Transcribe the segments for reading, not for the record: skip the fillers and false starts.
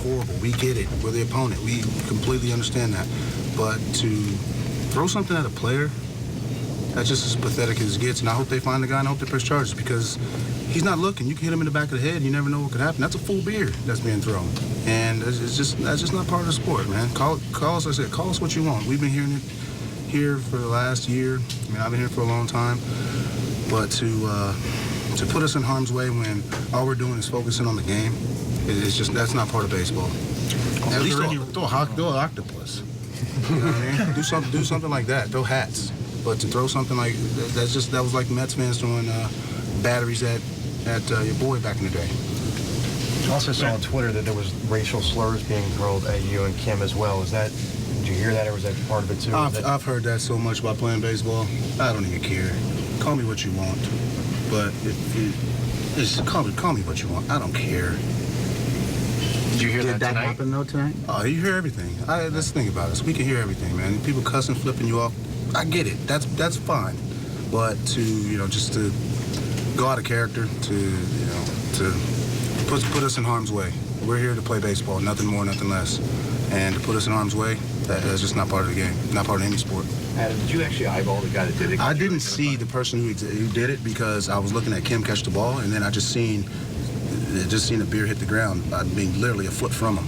we're horrible. We get it. We're the opponent. We completely understand that. But to throw something at a player, that's just as pathetic as it gets. And I hope they find the guy and I hope they press charges because he's not looking. You can hit him in the back of the head and you never know what could happen. That's a full beer that's being thrown. And that's just not part of the sport, man. Call us, like I said, call us what you want. We've been hearing it here for the last year. I mean, I've been here for a long time. But to put us in harm's way when all we're doing is focusing on the game, that's not part of baseball. At least throw an octopus. You know what I mean? Do something like that. Throw hats. But to throw something like that was like Mets fans throwing batteries at your boy back in the day. I also saw on Twitter that there was racial slurs being hurled at you and Kim as well. Did you hear that, or was that part of it too? I've heard that so much about playing baseball. I don't even care. Call me what you want, but call me what you want. I don't care. Did you hear that tonight? happen though tonight? Oh, you hear everything. Let's think about it. We can hear everything, man. People cussing, flipping you off. I get it. That's fine. But just to go out of character, to put us in harm's way. We're here to play baseball, nothing more, nothing less. And to put us in harm's way, that's just not part of the game, not part of any sport. Adam, did you actually eyeball the guy that did it? I didn't see the person who did it because I was looking at Kim catch the ball, and then I just seen a beer hit the ground. I mean, literally a foot from him.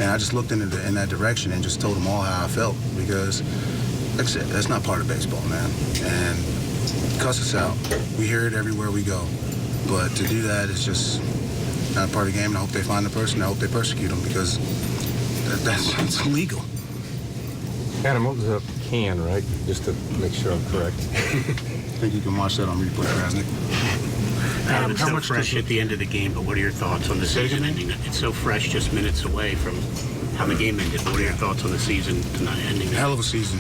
And I just looked in that direction and just told them all how I felt because, like I said, that's not part of baseball, man. And cuss us out. We hear it everywhere we go. But to do that is just not part of the game, and I hope they find the person. I hope they persecute them because that's illegal. Adam, what was a can, right? Just to make sure I'm correct. I think you can watch that on replay, Krasnick. Adam, it's so fresh at the end of the game, but what are your thoughts on the season ending? It's so fresh, just minutes away from how the game ended. What are your thoughts on the season tonight ending? Hell of a season.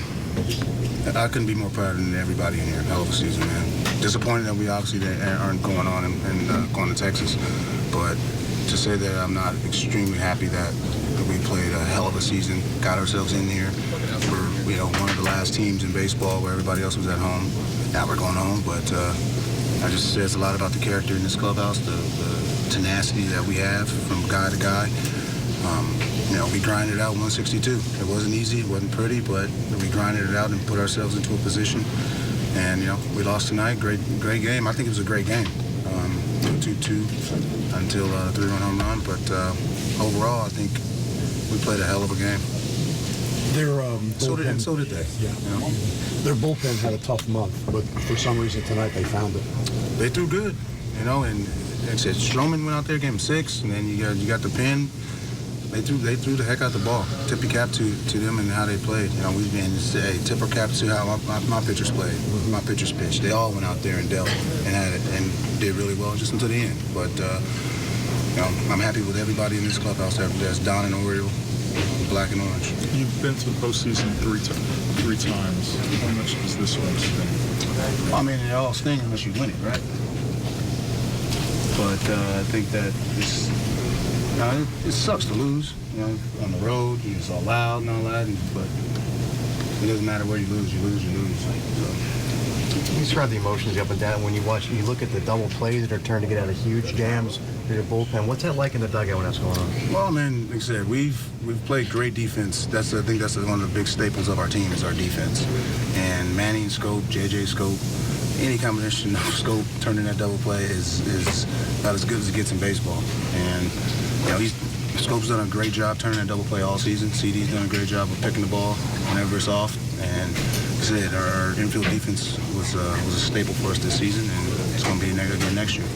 I couldn't be more proud than everybody in here. Hell of a season, man. Disappointed that we obviously aren't going on and going to Texas, but to say that I'm not extremely happy that we played a hell of a season, got ourselves in here. We're one of the last teams in baseball where everybody else was at home. Now we're going home, but I just says a lot about the character in this clubhouse, the tenacity that we have from guy to guy. We grinded out 162. It wasn't easy, it wasn't pretty, but we grinded it out and put ourselves into a position. And, we lost tonight. Great game. I think it was a great game. 2-2 until a 3-run home run. But overall, I think we played a hell of a game. So did they. Yeah. Their bullpen had a tough month, but for some reason tonight they found it. They threw good, and said Stroman went out there, gave him 6, and then you got the pen. They threw the heck out the ball. Tip your cap to them and how they played. We've been tip our cap to how my pitchers played, my pitchers pitched. They all went out there and dealt and had it and did really well just until the end. But I'm happy with everybody in this clubhouse. That's Don and Oriole, black and orange. You've been to the postseason three times. How much does this one sting? I mean, it all stings unless you win it, right? But I think that it sucks to lose, on the road. It's all loud and all that, but it doesn't matter where you lose. So. You describe the emotions up and down when you look at the double plays that are turned to get out of huge jams for your bullpen. What's that like in the dugout when that's going on? Well, man, like I said, we've played great defense. I think that's one of the big staples of our team is our defense. And Manning scope, JJ scope, any combination of scope turning that double play is about as good as it gets in baseball. And Scope's done a great job turning that double play all season. CD's done a great job of picking the ball whenever it's off. And like I said, our infield defense was a staple for us this season, and it's going to be again next year.